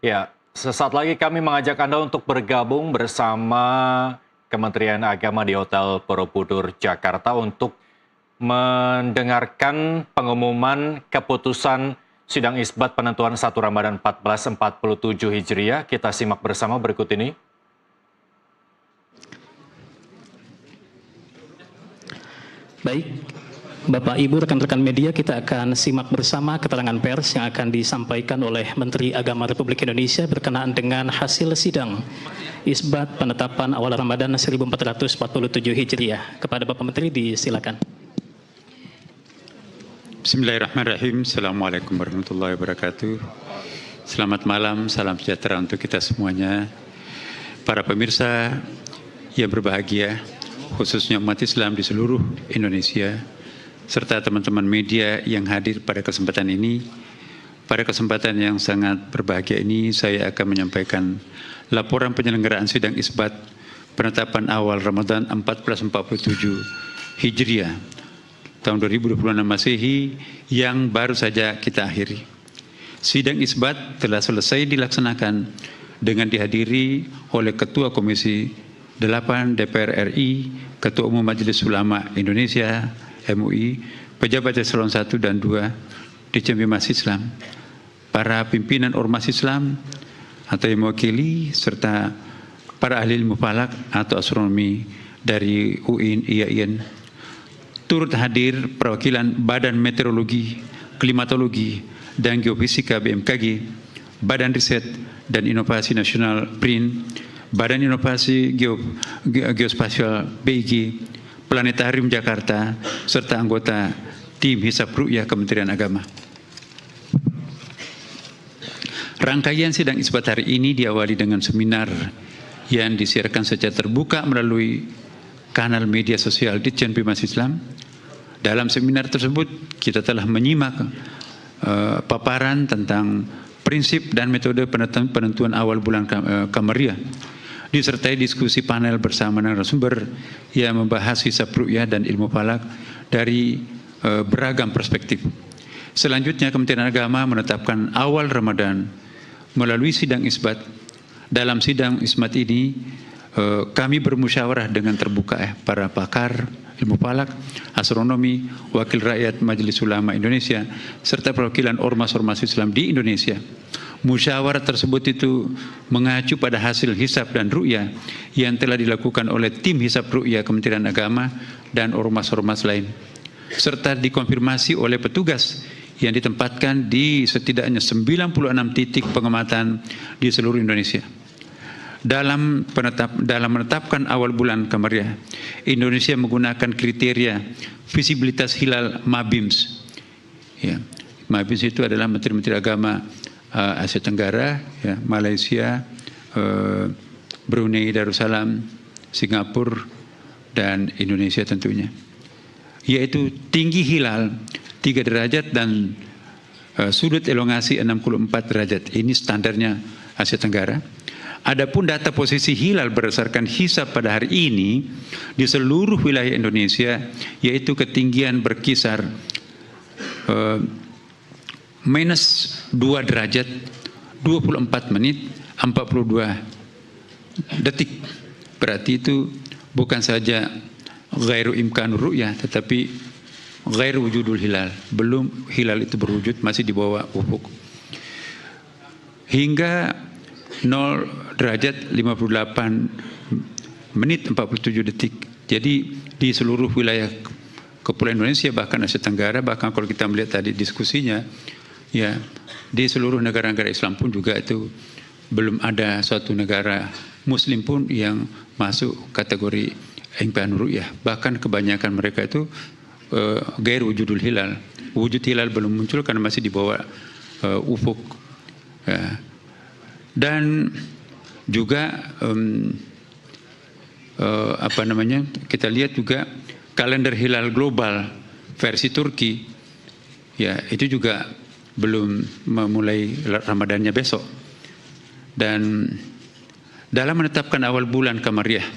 Ya, sesaat lagi kami mengajak Anda untuk bergabung bersama Kementerian Agama di Hotel Borobudur, Jakarta untuk mendengarkan pengumuman keputusan sidang isbat penentuan 1 Ramadan 1447 Hijriah. Kita simak bersama berikut ini. Baik, Bapak Ibu rekan-rekan media, kita akan simak bersama keterangan pers yang akan disampaikan oleh Menteri Agama Republik Indonesia berkenaan dengan hasil sidang isbat penetapan awal Ramadan 1447 Hijriah. Kepada Bapak Menteri disilakan. Bismillahirrahmanirrahim. Assalamualaikum warahmatullahi wabarakatuh. Selamat malam, salam sejahtera untuk kita semuanya. Para pemirsa yang berbahagia, khususnya umat Islam di seluruh Indonesia, serta teman-teman media yang hadir pada kesempatan ini. Pada kesempatan yang sangat berbahagia ini, saya akan menyampaikan laporan penyelenggaraan sidang isbat penetapan awal Ramadan 1447 Hijriah tahun 2026 Masehi yang baru saja kita akhiri. Sidang isbat telah selesai dilaksanakan dengan dihadiri oleh Ketua Komisi 8 DPR RI, Ketua Umum Majelis Ulama Indonesia MUI, pejabat eselon 1 dan 2 di Bimas Islam, para pimpinan ormas Islam atau yang mewakili, serta para ahli ilmu falak atau astronomi dari UIN, IAIN. Turut hadir perwakilan Badan Meteorologi, Klimatologi, dan Geofisika BMKG, Badan Riset dan Inovasi Nasional BRIN, Badan Inovasi Geospasial BIG, Planetarium Jakarta, serta anggota tim Hisab Ru'yah Kementerian Agama. Rangkaian sidang isbat hari ini diawali dengan seminar yang disiarkan secara terbuka melalui kanal media sosial Ditjen Bimas Islam. Dalam seminar tersebut kita telah menyimak paparan tentang prinsip dan metode penentuan awal bulan Qamariah, disertai diskusi panel bersama narasumber yang membahas hisab ru'yah dan ilmu falak dari beragam perspektif. Selanjutnya Kementerian Agama menetapkan awal Ramadan melalui sidang isbat. Dalam sidang isbat ini kami bermusyawarah dengan terbuka para pakar ilmu falak, astronomi, wakil rakyat Majelis Ulama Indonesia, serta perwakilan ormas-ormas Islam di Indonesia. Musyawarah tersebut itu mengacu pada hasil hisab dan ru'yah yang telah dilakukan oleh tim hisab ru'yah Kementerian Agama dan ormas-ormas lain, serta dikonfirmasi oleh petugas yang ditempatkan di setidaknya 96 titik pengamatan di seluruh Indonesia. Dalam menetapkan awal bulan Qamariah, Indonesia menggunakan kriteria visibilitas hilal MABIMS. Ya, MABIMS itu adalah Menteri-Menteri Agama Asia Tenggara, ya, Malaysia, Brunei Darussalam, Singapura, dan Indonesia tentunya. Yaitu tinggi hilal 3 derajat dan sudut elongasi 64 derajat. Ini standarnya Asia Tenggara. Adapun data posisi hilal berdasarkan hisab pada hari ini di seluruh wilayah Indonesia, yaitu ketinggian berkisar minus 2 derajat 24 menit 42 detik. Berarti itu bukan saja ghairu imkanur ru'yah, tetapi ghairu wujudul hilal. Belum hilal itu berwujud, masih di bawah ufuk. Hingga 0 derajat 58 menit 47 detik. Jadi di seluruh wilayah Kepulauan Indonesia, bahkan Asia Tenggara, bahkan kalau kita melihat tadi diskusinya, ya, di seluruh negara-negara Islam pun juga itu belum ada suatu negara Muslim pun yang masuk kategori imkanur ru'yah. Bahkan kebanyakan mereka itu gair wujudul hilal. Wujud hilal belum muncul karena masih di bawah ufuk. Ya. Dan juga kita lihat juga kalender hilal global versi Turki, ya, itu juga belum memulai Ramadannya besok. Dan dalam menetapkan awal bulan Qamariah,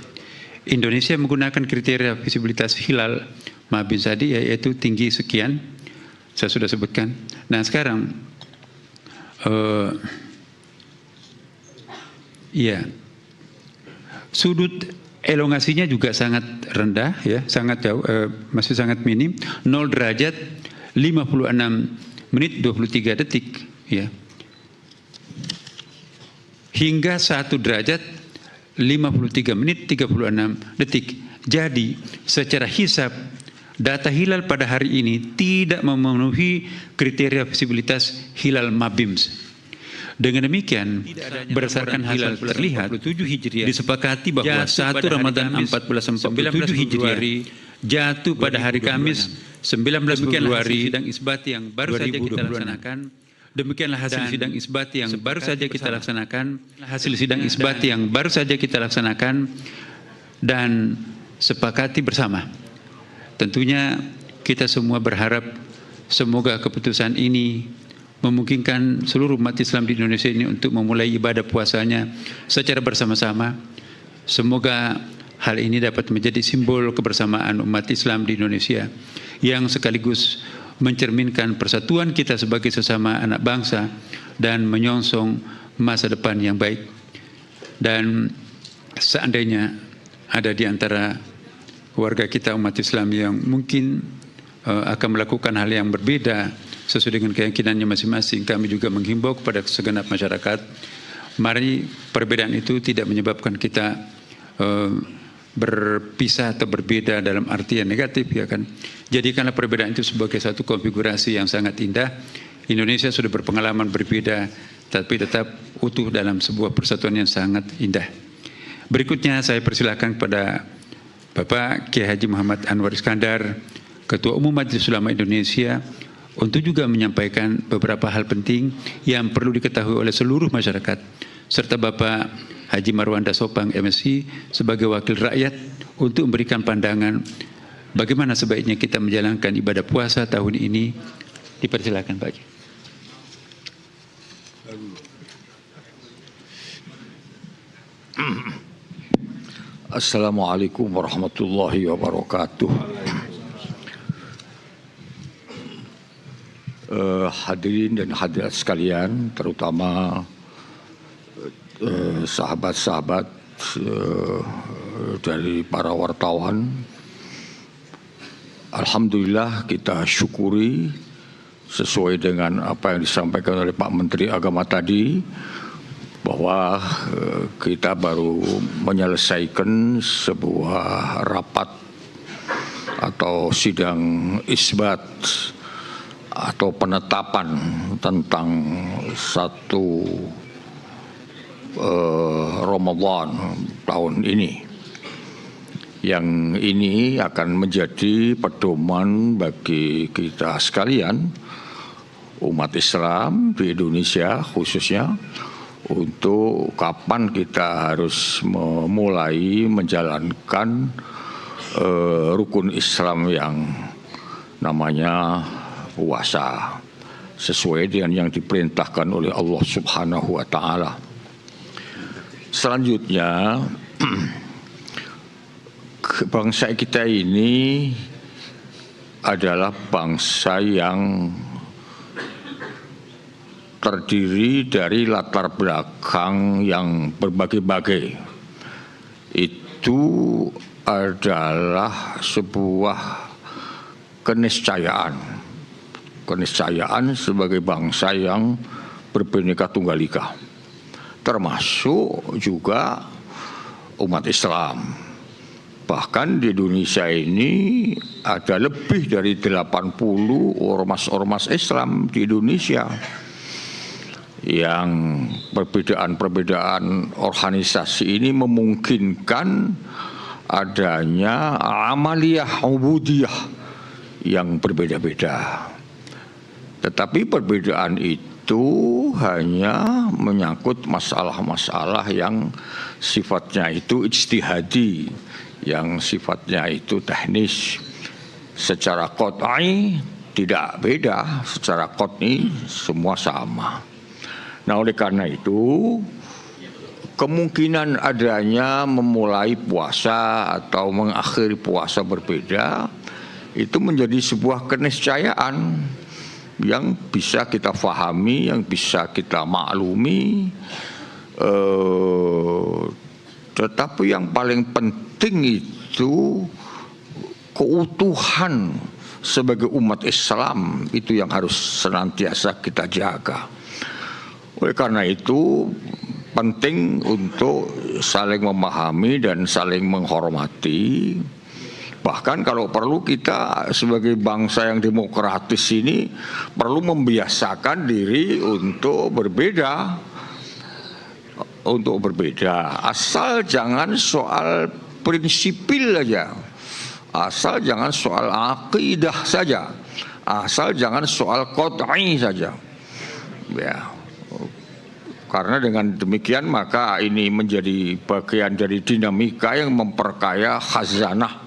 Indonesia menggunakan kriteria visibilitas hilal MABIMS tadi, yaitu tinggi sekian, saya sudah sebutkan. Nah sekarang Iya. Sudut elongasinya juga sangat rendah, ya, sangat jauh, masih sangat minim. 0 derajat 56 menit 23 detik, ya. Hingga 1 derajat 53 menit 36 detik. Jadi secara hisab data hilal pada hari ini tidak memenuhi kriteria visibilitas hilal Mabims. Dengan demikian, berdasarkan hilal terlihat, disepakati bahwa 1 Ramadan 1447 Hijriah jatuh pada hari Kamis 19 Februari sidang isbat yang baru saja kita laksanakan. Demikianlah hasil sidang isbat yang baru saja kita laksanakan. Hasil sidang isbat yang baru saja kita laksanakan dan sepakati bersama. Tentunya kita semua berharap semoga keputusan ini memungkinkan seluruh umat Islam di Indonesia ini untuk memulai ibadah puasanya secara bersama-sama. Semoga hal ini dapat menjadi simbol kebersamaan umat Islam di Indonesia yang sekaligus mencerminkan persatuan kita sebagai sesama anak bangsa dan menyongsong masa depan yang baik. Dan seandainya ada di antara warga kita umat Islam yang mungkin akan melakukan hal yang berbeda sesuai dengan keyakinannya masing-masing, kami juga menghimbau kepada segenap masyarakat, mari perbedaan itu tidak menyebabkan kita berpisah atau berbeda dalam arti yang negatif, ya kan. Jadikanlah perbedaan itu sebagai satu konfigurasi yang sangat indah. Indonesia sudah berpengalaman berbeda, tapi tetap utuh dalam sebuah persatuan yang sangat indah. Berikutnya saya persilakan kepada Bapak Kiai Haji Muhammad Anwar Iskandar, Ketua Umum Majelis Ulama Indonesia, untuk juga menyampaikan beberapa hal penting yang perlu diketahui oleh seluruh masyarakat, serta Bapak Haji Marwanda Sopang MSI sebagai wakil rakyat untuk memberikan pandangan bagaimana sebaiknya kita menjalankan ibadah puasa tahun ini. Dipersilakan Pak. Assalamualaikum warahmatullahi wabarakatuh. Hadirin dan hadirat sekalian, terutama sahabat-sahabat dari para wartawan, alhamdulillah kita syukuri sesuai dengan apa yang disampaikan oleh Pak Menteri Agama tadi, bahwa kita baru menyelesaikan sebuah rapat atau sidang isbat atau penetapan tentang satu Ramadan tahun ini, yang ini akan menjadi pedoman bagi kita sekalian umat Islam di Indonesia khususnya, untuk kapan kita harus memulai menjalankan rukun Islam yang namanya puasa sesuai dengan yang diperintahkan oleh Allah Subhanahu wa taala. Selanjutnya, bangsa kita ini adalah bangsa yang terdiri dari latar belakang yang berbagai-bagai. Itu adalah sebuah keniscayaan sebagai bangsa yang berbineka tunggal ika, termasuk juga umat Islam. Bahkan di Indonesia ini ada lebih dari 80 ormas-ormas Islam di Indonesia, yang perbedaan-perbedaan organisasi ini memungkinkan adanya amaliyah ubudiyah yang berbeda-beda. Tetapi perbedaan itu hanya menyangkut masalah-masalah yang sifatnya itu ijtihadi, yang sifatnya itu teknis. Secara qat'i tidak beda, secara qat'i semua sama. Nah, oleh karena itu, kemungkinan adanya memulai puasa atau mengakhiri puasa berbeda itu menjadi sebuah keniscayaan yang bisa kita fahami, yang bisa kita maklumi, Tetapi yang paling penting itu keutuhan sebagai umat Islam, itu yang harus senantiasa kita jaga. Oleh karena itu penting untuk saling memahami dan saling menghormati. Bahkan kalau perlu kita sebagai bangsa yang demokratis ini perlu membiasakan diri untuk berbeda. Asal jangan soal prinsipil aja, asal jangan soal akidah saja, asal jangan soal qot'i saja, ya. Karena dengan demikian maka ini menjadi bagian dari dinamika yang memperkaya khazanah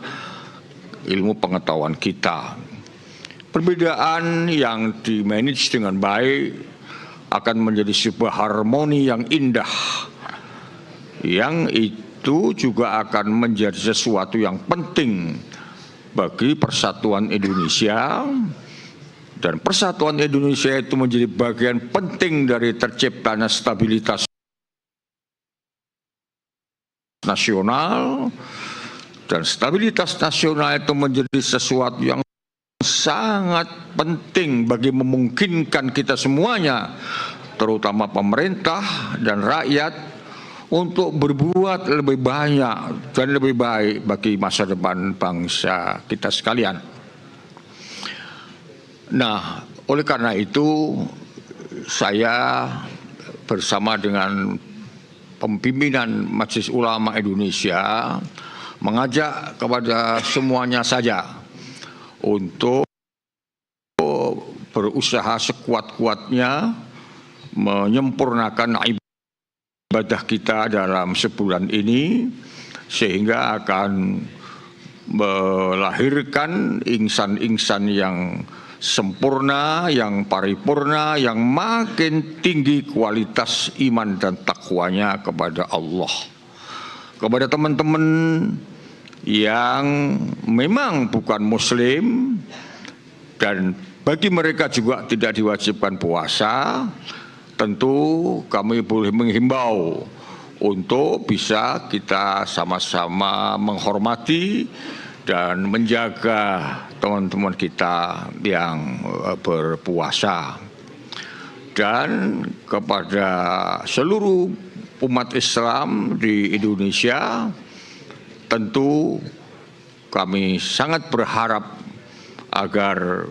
ilmu pengetahuan kita. Perbedaan yang dimanage dengan baik akan menjadi sebuah harmoni yang indah, yang itu juga akan menjadi sesuatu yang penting bagi persatuan Indonesia. Dan persatuan Indonesia itu menjadi bagian penting dari terciptanya stabilitas nasional. Dan stabilitas nasional itu menjadi sesuatu yang sangat penting bagi memungkinkan kita semuanya, terutama pemerintah dan rakyat, untuk berbuat lebih banyak dan lebih baik bagi masa depan bangsa kita sekalian. Nah, oleh karena itu saya bersama dengan pimpinan Majelis Ulama Indonesia mengajak kepada semuanya saja untuk berusaha sekuat-kuatnya menyempurnakan ibadah kita dalam sebulan ini, sehingga akan melahirkan insan-insan yang sempurna, yang paripurna, yang makin tinggi kualitas iman dan takwanya kepada Allah. Kepada teman-teman yang memang bukan muslim dan bagi mereka juga tidak diwajibkan puasa, tentu kami boleh menghimbau untuk bisa kita sama-sama menghormati dan menjaga teman-teman kita yang berpuasa. Dan kepada seluruh umat Islam di Indonesia, tentu kami sangat berharap agar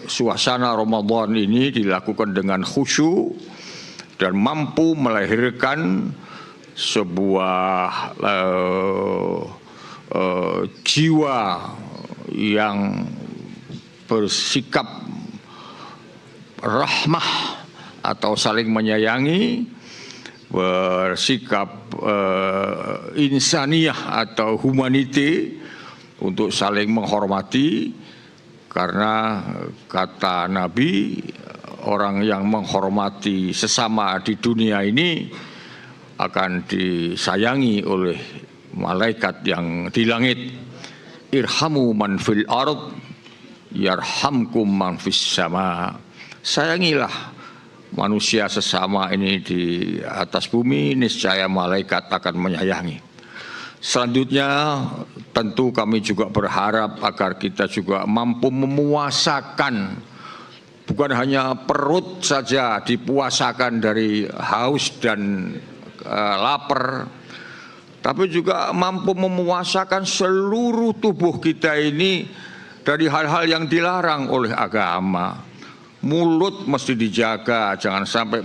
suasana Ramadan ini dilakukan dengan khusyuk dan mampu melahirkan sebuah jiwa yang bersikap rahmah atau saling menyayangi, bersikap insaniyah atau humanity, untuk saling menghormati. Karena kata Nabi, orang yang menghormati sesama di dunia ini akan disayangi oleh malaikat yang di langit. Irhamu man fil ard yarhamkum man fis sama. Sayangilah manusia sesama ini di atas bumi, niscaya malaikat akan menyayangi. Selanjutnya tentu kami juga berharap agar kita juga mampu memuasakan, bukan hanya perut saja dipuasakan dari haus dan lapar, tapi juga mampu memuasakan seluruh tubuh kita ini dari hal-hal yang dilarang oleh agama. Mulut mesti dijaga, jangan sampai